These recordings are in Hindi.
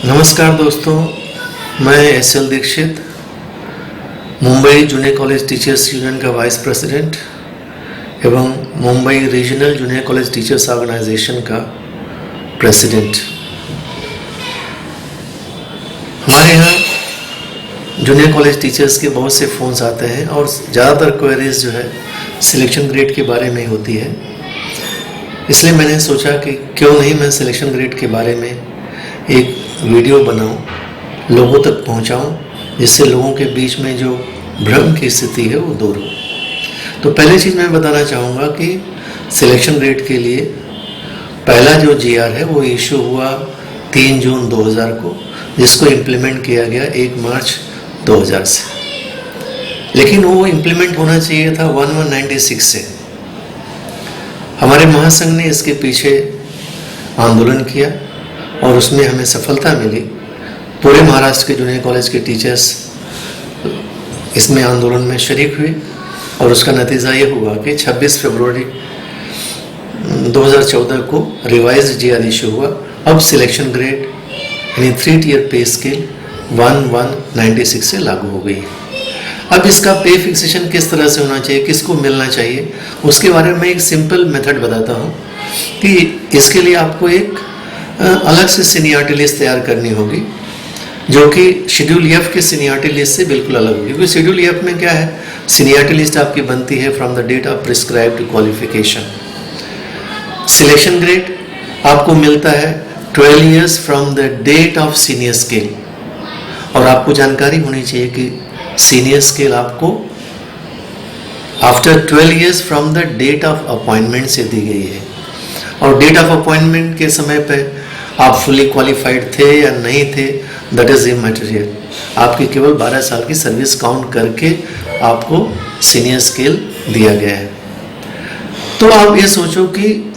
नमस्कार दोस्तों, मैं S L. Dixit, Mumbai junior college teachers union का वाइस प्रेसिडेंट एवं Mumbai regional junior college teachers organisation का प्रेसिडेंट। हमारे यहाँ जूनियर कॉलेज टीचर्स के बहुत से फ़ोन्स आते हैं और ज़्यादातर क्वेरीज जो है सिलेक्शन ग्रेड के बारे में होती है। इसलिए मैंने सोचा कि क्यों नहीं मैं सिलेक्शन ग्रेड के बारे में एक वीडियो बनाऊं, लोगों तक पहुंचाऊं, जिससे लोगों के बीच में जो भ्रम की स्थिति है वो दूर हो। तो पहली चीज़ मैं बताना चाहूँगा कि सिलेक्शन ग्रेड के लिए पहला जो जीआर है वो इशू हुआ 3 जून 2000 को, जिसको इम्प्लीमेंट किया गया 1 मार्च 2000 से। लेकिन वो इम्प्लीमेंट होना चाहिए था 1196 से। हमारे महासंघ ने इसके पीछे आंदोलन किया और उसमें हमें सफलता मिली। पूरे महाराष्ट्र के जूनियर कॉलेज के टीचर्स इसमें आंदोलन में शरीक हुए और उसका नतीजा ये हुआ कि 26 फरवरी 2014 को रिवाइज जीआर इशू हुआ। अब सिलेक्शन ग्रेड यानी 3 टियर पे स्केल 1196 से लागू हो गई। अब इसका पे फिक्सेशन किस तरह से होना चाहिए, किसको मिलना चाहिए, उसके बारे में एक सिंपल मेथड बताता हूँ कि इसके लिए आपको एक अलग से सीनियरिटी लिस्ट तैयार करनी होगी, जो कि शेड्यूल एफ के सीनियरिटी लिस्ट से बिल्कुल अलग होगी। क्योंकि शेड्यूल एफ में क्या है, सीनियरिटी लिस्ट आपकी बनती है from the date of prescribed qualification. Selection grade आपको मिलता है 12 years from the date of senior scale, और आपको जानकारी होनी चाहिए कि सीनियर स्केल आपको after 12 years from the date of appointment से दी गई है। और डेट ऑफ अपॉइंटमेंट के समय पे आप फुली क्वालिफाइड थे या नहीं थे, दैट इज इमैटेरियल। आपकी केवल 12 साल की सर्विस काउंट करके आपको सीनियर स्केल दिया गया है। तो आप ये सोचो कि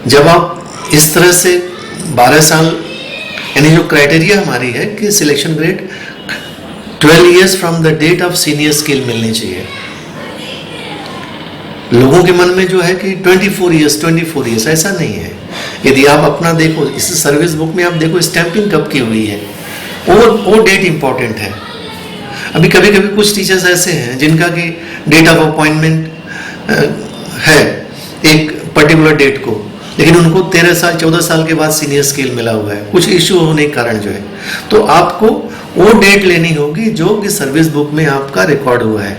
जब आप इस तरह से 12 साल, यानी जो क्राइटेरिया हमारी है कि selection grade 12 years from the date of senior scale मिलनी चाहिए। लोगों के मन में जो है कि 24 ईयर्स, ऐसा नहीं है। यदि आप अपना देखो, इस सर्विस बुक में आप देखो स्टैंपिंग कब की हुई है, वो डेट इंपॉर्टेंट है। अभी कभी कभी कुछ टीचर्स ऐसे हैं जिनका कि डेट ऑफ अपॉइंटमेंट है एक पर्टिकुलर डेट को, लेकिन उनको 13 साल 14 साल के बाद सीनियर स्केल मिला हुआ है, कुछ इश्यू होने के कारण जो है। तो आपको वो डेट लेनी होगी जो कि सर्विस बुक में आपका रिकॉर्ड हुआ है।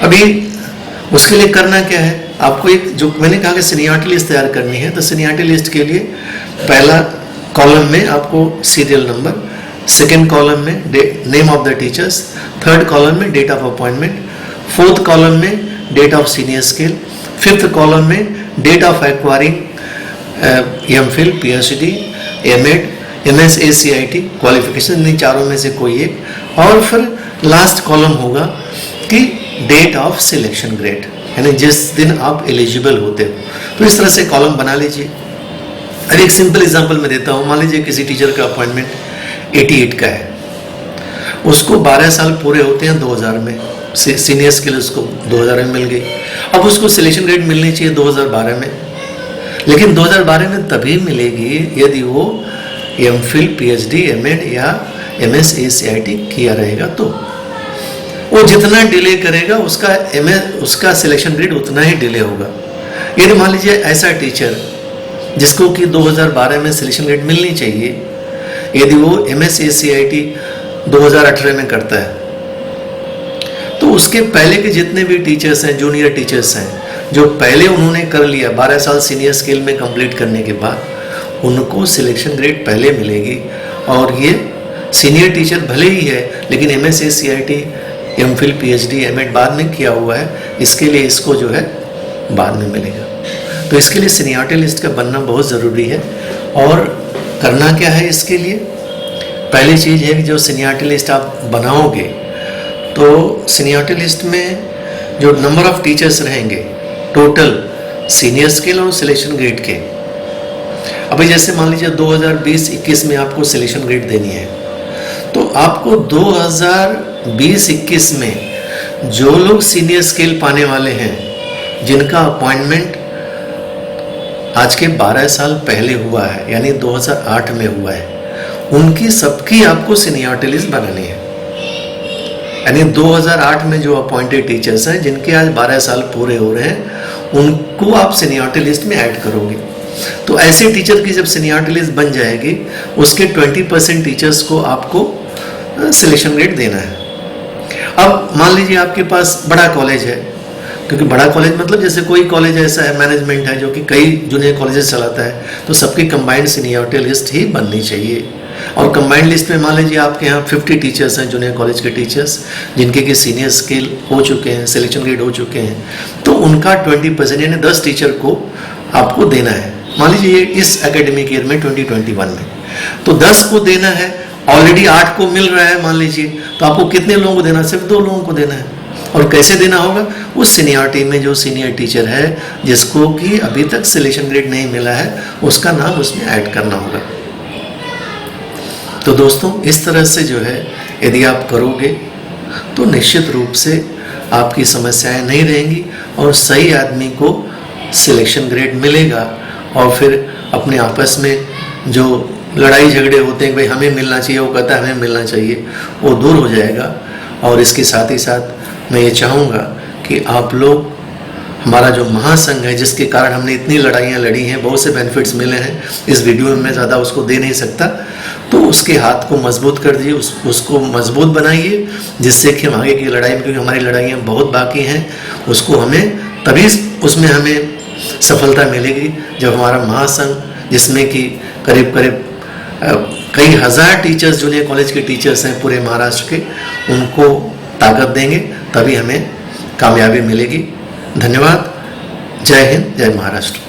अभी उसके लिए करना क्या है, आपको एक जो मैंने कहा कि सीनियरिटी लिस्ट तैयार करनी है, तो सीनियरिटी लिस्ट के लिए पहला कॉलम में आपको सीरियल नंबर, सेकंड कॉलम में name of the teachers, third column में date of appointment, fourth column में date of senior scale, fifth column में date of acquiring MPhil, PhD, MEd, MSCIT qualification, इन चारों में से कोई एक, और फिर लास्ट कॉलम होगा कि डेट ऑफ सिलेक्शन ग्रेड, यानी जिस दिन आप एलिजिबल होते हो। तो इस तरह से कॉलम बना लीजिए। अरे एक सिंपल एग्जांपल मैं देता हूँ। मान लीजिए किसी टीचर का अपॉइंटमेंट 88 का है, उसको 12 साल पूरे होते हैं 2000 में, सीनियर स्केल उसको 2000 में मिल गई। अब उसको सिलेक्शन ग्रेड मिलनी चाहिए 2012 में, लेकिन 2012 में तभी मिलेगी यदि वो एमफिल, पीएचडी, एमएड या एमएसएसीआईटी किया रहेगा। तो वो जितना डिले करेगा उसका सिलेक्शन ग्रेड उतना ही डिले होगा। यदि मान लीजिए ऐसा टीचर जिसको कि 2012 में सिलेक्शन ग्रेड मिलनी चाहिए, यदि वो एमएसएसीआईटी 2018 में करता है, तो उसके पहले के जितने भी टीचर्स हैं, जूनियर टीचर्स हैं, जो पहले उन्होंने कर लिया 12 साल सीनियर स्केल में कंप्लीट करने के बाद, उनको सिलेक्शन ग्रेड पहले मिलेगी। और ये सीनियर टीचर भले ही है, लेकिन एमएसएसीआईटी, एमफिल, पीएचडी, एमएड बाद में किया हुआ है, इसके लिए इसको जो है बाद में मिलेगा। तो इसके लिए सीनियरिटी लिस्ट का बनना बहुत ज़रूरी है। और करना क्या है इसके लिए, पहली चीज़ है कि जो सीनियरिटी लिस्ट आप बनाओगे, तो सीनियरिटी लिस्ट में जो नंबर ऑफ टीचर्स रहेंगे टोटल सीनियर स्केल और सिलेक्शन ग्रेड के, अभी जैसे मान लीजिए 2020-21 में आपको सिलेक्शन ग्रेड देनी है, तो आपको 2020-21 में जो लोग सीनियर स्केल पाने वाले हैं, जिनका अपॉइंटमेंट आज के 12 साल पहले हुआ है, यानी 2008 में हुआ है, उनकी सबकी आपको सीनियरिटी लिस्ट बनानी है। यानी 2008 में जो अपॉइंटेड टीचर्स हैं जिनके आज 12 साल पूरे हो रहे हैं, उनको आप सीनियरिटी लिस्ट में ऐड करोगे। तो ऐसे टीचर की जब सीनियरिटी लिस्ट बन जाएगी, उसके 20% टीचर्स को आपको सिलेक्शन ग्रेड देना है। अब मान लीजिए आपके पास बड़ा कॉलेज है, क्योंकि बड़ा कॉलेज मतलब जैसे कोई कॉलेज ऐसा है, मैनेजमेंट है जो कि कई जूनियर कॉलेजेस चलाता है, तो सबकी कंबाइंड सीनियरिटी लिस्ट ही बननी चाहिए। और कंबाइंड लिस्ट में मान लीजिए आपके यहाँ 50 टीचर्स हैं, जूनियर कॉलेज के टीचर्स, जिनके के सीनियर स्केल हो चुके हैं, सिलेक्शन ग्रेड हो चुके हैं, तो उनका 20% यानी 10 टीचर को आपको देना है। मान लीजिए इस एकेडमिक ईयर में 2021 में, तो 10 को देना है। ऑलरेडी 8 को मिल रहा है मान लीजिए, तो आपको कितने लोगों को देना है? सिर्फ 2 लोगों को देना है। और कैसे देना होगा? उस सीनियरिटी में जो सीनियर टीचर है जिसको कि अभी तक सिलेक्शन ग्रेड नहीं मिला है, उसका नाम उसमें ऐड करना होगा। तो दोस्तों, इस तरह से जो है यदि आप करोगे तो निश्चित रूप से आपकी समस्याएं नहीं रहेंगी और सही आदमी को सिलेक्शन ग्रेड मिलेगा। और फिर अपने आपस में जो लड़ाई झगड़े होते हैं, भाई हमें मिलना चाहिए, वो कहता है हमें मिलना चाहिए, वो दूर हो जाएगा। और इसके साथ ही साथ मैं ये चाहूँगा कि आप लोग, हमारा जो महासंघ है जिसके कारण हमने इतनी लड़ाइयाँ लड़ी हैं, बहुत से बेनिफिट्स मिले हैं, इस वीडियो में मैं ज़्यादा उसको दे नहीं सकता, तो उसके हाथ को मजबूत कर दीजिए, उसको मजबूत बनाइए, जिससे कि हम आगे की लड़ाई में, क्योंकि हमारी लड़ाइयाँ बहुत बाकी हैं, उसको हमें तभी उसमें हमें सफलता मिलेगी जब हमारा महासंघ, जिसमें कि करीब करीब कई हज़ार टीचर्स, जूनियर कॉलेज के टीचर्स हैं पूरे महाराष्ट्र के, उनको ताकत देंगे, तभी हमें कामयाबी मिलेगी। धन्यवाद। जय हिंद, जय महाराष्ट्र।